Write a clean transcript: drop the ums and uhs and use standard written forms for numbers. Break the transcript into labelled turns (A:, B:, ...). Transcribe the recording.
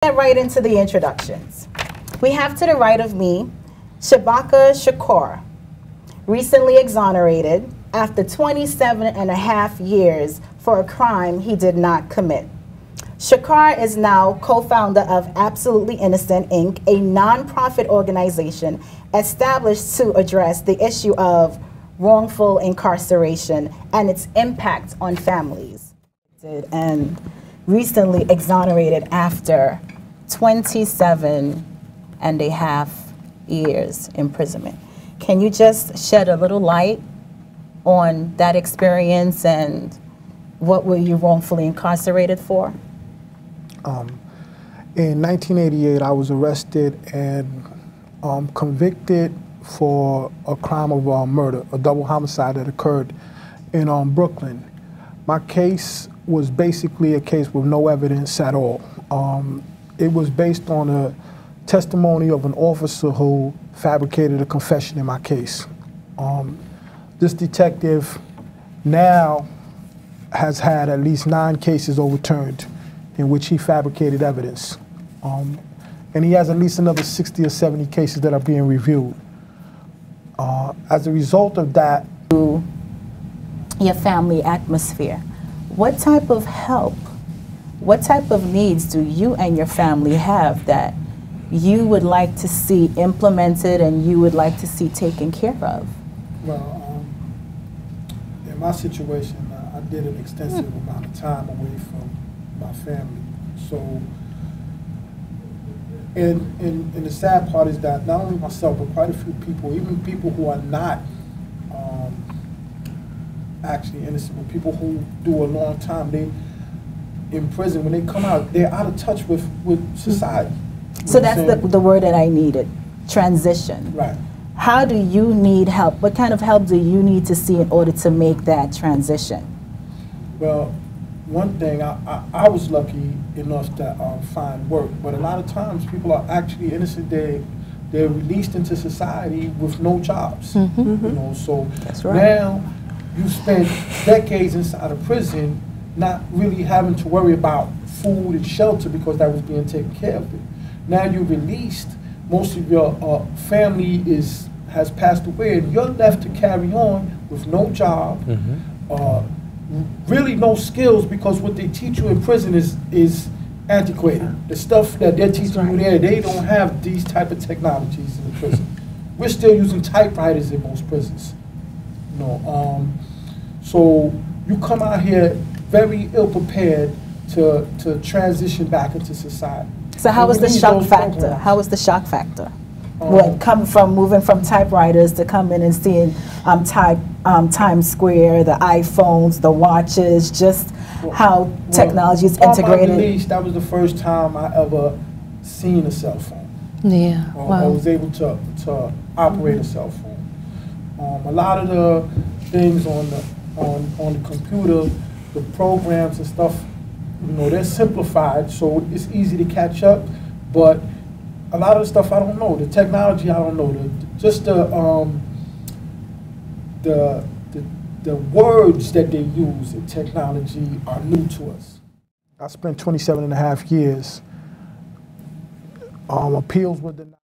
A: Get right into the introductions. We have to the right of me, Shabaka Shakur, recently exonerated after 27.5 years for a crime he did not commit. Shakur is now co-founder of Absolutely Innocent, Inc., a nonprofit organization established to address the issue of wrongful incarceration and its impact on families. And recently exonerated after 27.5 years imprisonment. Can you just shed a little light on that experience and what were you wrongfully incarcerated for?
B: In 1988, I was arrested and convicted for a crime of murder, a double homicide that occurred in Brooklyn. My case was basically a case with no evidence at all. It was based on a testimony of an officer who fabricated a confession in my case. This detective now has had at least 9 cases overturned in which he fabricated evidence. And he has at least another 60 or 70 cases that are being reviewed. As a result of that,
A: your family atmosphere, what type of help, what type of needs do you and your family have that you would like to see implemented and you would like to see taken care of?
B: Well, in my situation, I did an extensive amount of time away from my family. So, and the sad part is that not only myself, but quite a few people, even people who are not actually innocent, but people who do a long time, they in prison, when they come out, they're out of touch with society.
A: So that's the word that I needed, transition.
B: Right.
A: How do you need help? What kind of help do you need to see in order to make that transition?
B: Well, one thing, I was lucky enough to find work, but a lot of times people are actually innocent. They're released into society with no jobs. You know, so
A: that's right.
B: Now you spend decades inside of prison not really having to worry about food and shelter because that was being taken care of. Now you're released, most of your family has passed away, and you're left to carry on with no job, really no skills, because what they teach you in prison is antiquated. The stuff that they're teaching you there, they don't have these type of technologies in the prison. We're still using typewriters in most prisons. You know, so you come out here very ill-prepared to transition back into society.
A: So how was the shock factor? How was the shock factor? Moving from typewriters to coming and seeing Times Square, the iPhones, the watches, just how technology is integrated.
B: At least that was the first time I ever seen a cell phone.
A: Yeah,
B: I was able to operate a cell phone. A lot of the things on the computer, the programs and stuff, you know, they're simplified, so it's easy to catch up. But a lot of the stuff I don't know. The technology I don't know. Just the words that they use in technology are new to us. I spent 27.5 years. Appeals were denied.